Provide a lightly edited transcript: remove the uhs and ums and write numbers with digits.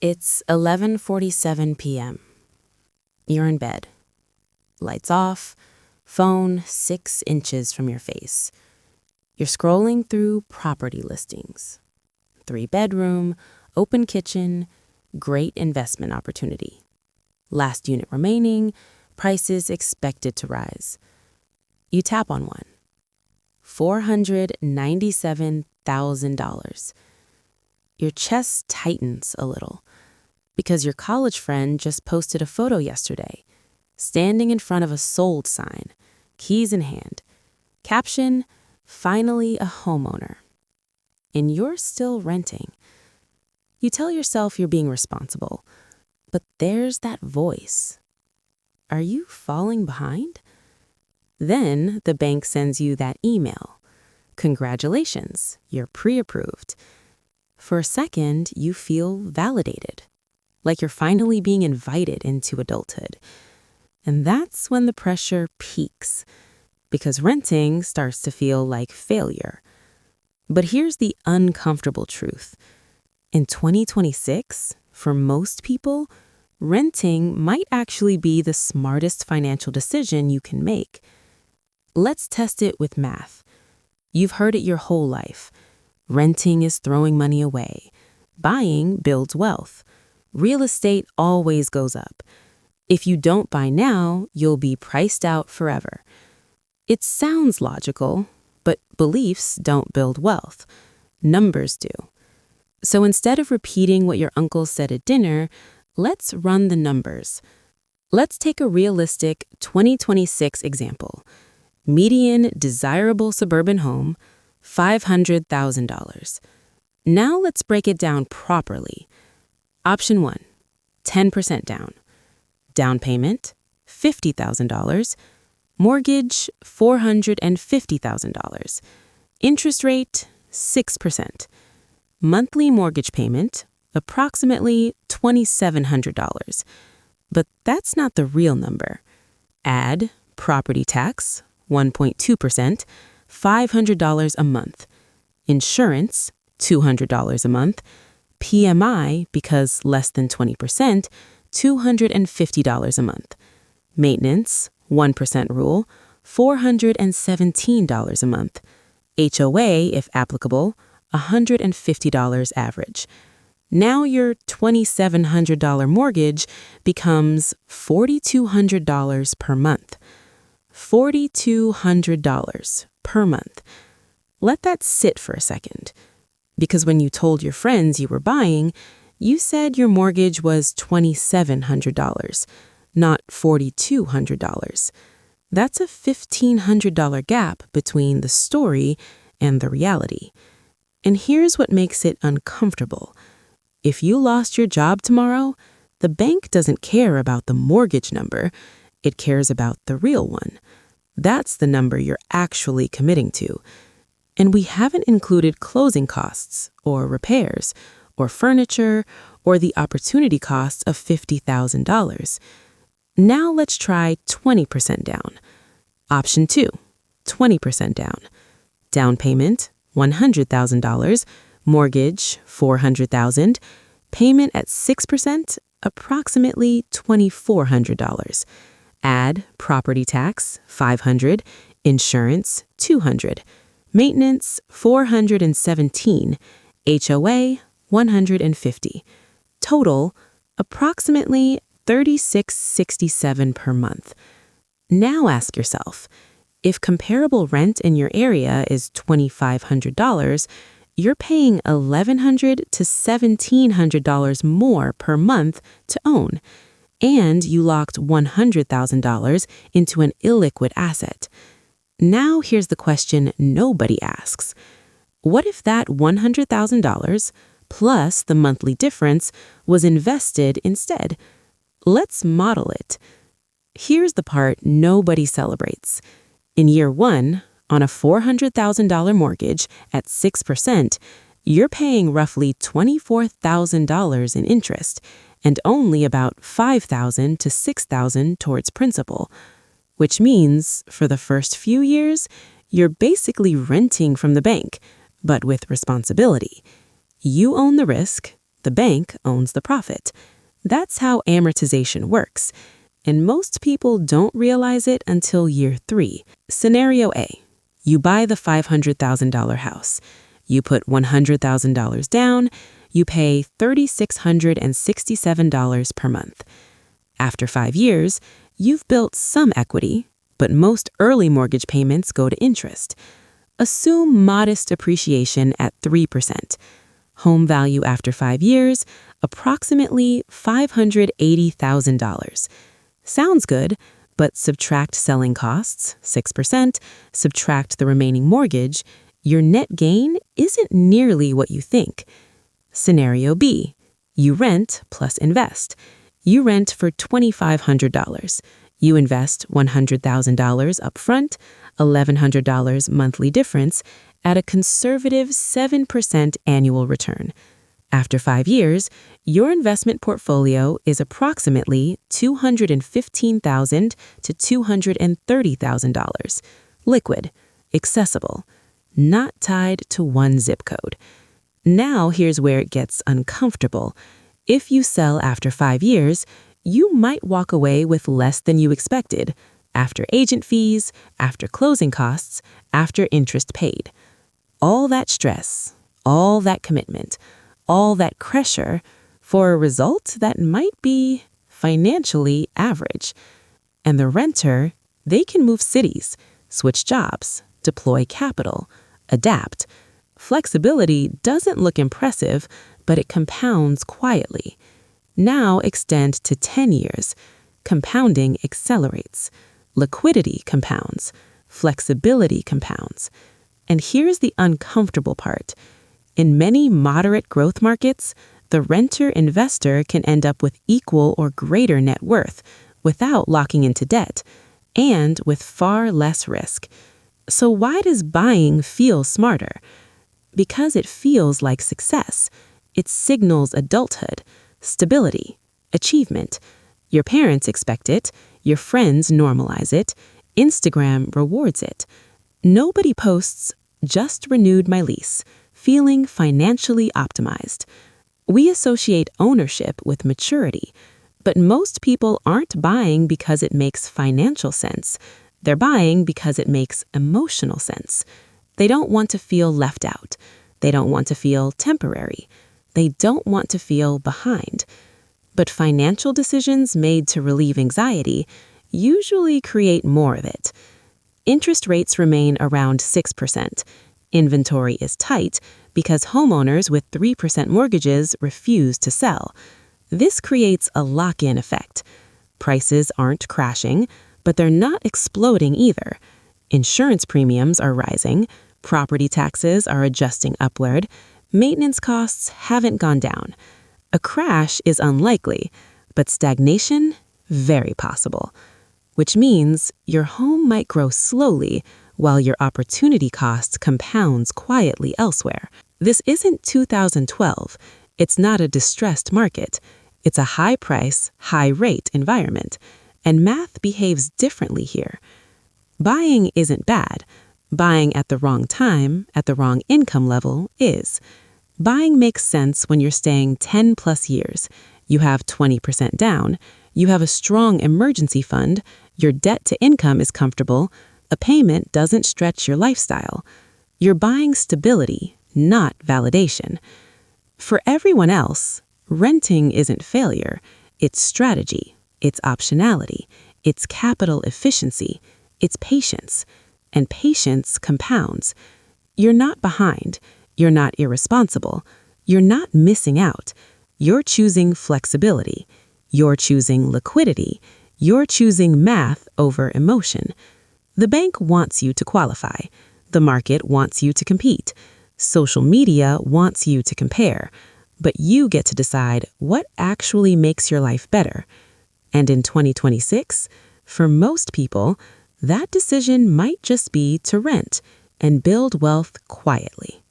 It's 11:47 p.m. You're in bed. Lights off, phone 6 inches from your face. You're scrolling through property listings. 3-bedroom, open kitchen, great investment opportunity. Last unit remaining, prices expected to rise. You tap on one. $497,000. Your chest tightens a little because your college friend just posted a photo yesterday, standing in front of a sold sign, keys in hand. Caption, "Finally a homeowner." And you're still renting. You tell yourself you're being responsible, but there's that voice. Are you falling behind? Then the bank sends you that email. Congratulations, you're pre-approved. For a second, you feel validated, like you're finally being invited into adulthood. And that's when the pressure peaks, because renting starts to feel like failure. But here's the uncomfortable truth. In 2026, for most people, renting might actually be the smartest financial decision you can make. Let's test it with math. You've heard it your whole life. Renting is throwing money away. Buying builds wealth. Real estate always goes up. If you don't buy now, you'll be priced out forever. It sounds logical, but beliefs don't build wealth. Numbers do. So instead of repeating what your uncle said at dinner, let's run the numbers. Let's take a realistic 2026 example. Median desirable suburban home, $500,000. Now let's break it down properly. Option 1, 10% down. Down payment, $50,000. Mortgage, $450,000. Interest rate, 6%. Monthly mortgage payment, approximately $2,700. But that's not the real number. Add property tax, 1.2%, $500 a month. Insurance, $200 a month. PMI, because less than 20%, $250 a month. Maintenance, 1% rule, $417 a month. HOA, if applicable, $150 average. Now your $2,700 mortgage becomes $4,200 per month. $4,200 per month. Let that sit for a second. Because when you told your friends you were buying, you said your mortgage was $2,700, not $4,200. That's a $1,500 gap between the story and the reality. And here's what makes it uncomfortable. If you lost your job tomorrow, the bank doesn't care about the mortgage number. It cares about the real one. That's the number you're actually committing to. And we haven't included closing costs or repairs or furniture or the opportunity cost of $50,000. Now let's try 20% down. Option 2, 20% down. Down payment, $100,000. Mortgage, $400,000. Payment at 6%, approximately $2,400. Add property tax, $500. Insurance, $200. Maintenance, $417. HOA, $150. Total, approximately $3,667 per month. Now ask yourself, if comparable rent in your area is $2,500, you're paying $1,100 to $1,700 more per month to own, and you locked $100,000 into an illiquid asset. Now here's the question nobody asks. What if that $100,000 plus the monthly difference was invested instead? Let's model it. Here's the part nobody celebrates. In year 1, on a $400,000 mortgage at 6%, you're paying roughly $24,000 in interest and only about $5,000 to $6,000 towards principal, which means for the first few years, you're basically renting from the bank, but with responsibility. You own the risk, The bank owns the profit. That's how amortization works. And most people don't realize it until year 3. Scenario A. You buy the $500,000 house. You put $100,000 down. You pay $3,667 per month. After 5 years, you've built some equity, but most early mortgage payments go to interest. Assume modest appreciation at 3%. Home value after 5 years, approximately $580,000. Sounds good, but subtract selling costs, 6%, subtract the remaining mortgage, your net gain isn't nearly what you think. Scenario B. You rent plus invest. You rent for $2,500. You invest $100,000 upfront, $1,100 monthly difference, at a conservative 7% annual return. After 5 years, your investment portfolio is approximately $215,000 to $230,000. Liquid, accessible, not tied to one zip code. Now here's where it gets uncomfortable. If you sell after 5 years, you might walk away with less than you expected, after agent fees, after closing costs, after interest paid. All that stress, all that commitment, all that pressure for a result that might be financially average. And the renter, they can move cities, switch jobs, deploy capital, adapt. Flexibility doesn't look impressive, but it compounds quietly. Now extend to 10 years. Compounding accelerates. Liquidity compounds. Flexibility compounds. And here's the uncomfortable part. In many moderate growth markets, the renter-investor can end up with equal or greater net worth without locking into debt, and with far less risk. So why does buying feel smarter? Because it feels like success. It signals adulthood, stability, achievement. Your parents expect it, your friends normalize it, Instagram rewards it. Nobody posts, "Just renewed my lease," feeling financially optimized. We associate ownership with maturity, but most people aren't buying because it makes financial sense. They're buying because it makes emotional sense. They don't want to feel left out. They don't want to feel temporary. They don't want to feel behind. But financial decisions made to relieve anxiety usually create more of it. Interest rates remain around 6%. Inventory is tight because homeowners with 3% mortgages refuse to sell. This creates a lock-in effect. Prices aren't crashing, but they're not exploding either. Insurance premiums are rising, property taxes are adjusting upward, maintenance costs haven't gone down. A crash is unlikely, but stagnation, very possible. Which means your home might grow slowly while your opportunity cost compounds quietly elsewhere. This isn't 2012. It's not a distressed market. It's a high-price, high-rate environment. And math behaves differently here. Buying isn't bad. Buying at the wrong time, at the wrong income level, is. Buying makes sense when you're staying 10+ years. You have 20% down. You have a strong emergency fund. Your debt to income is comfortable. A payment doesn't stretch your lifestyle. You're buying stability, not validation. For everyone else, renting isn't failure. It's strategy. It's optionality. It's capital efficiency. It's patience. And patience compounds. You're not behind. You're not irresponsible. You're not missing out. You're choosing flexibility. You're choosing liquidity. You're choosing math over emotion. The bank wants you to qualify. The market wants you to compete. Social media wants you to compare. But you get to decide what actually makes your life better. And in 2026, for most people, that decision might just be to rent and build wealth quietly.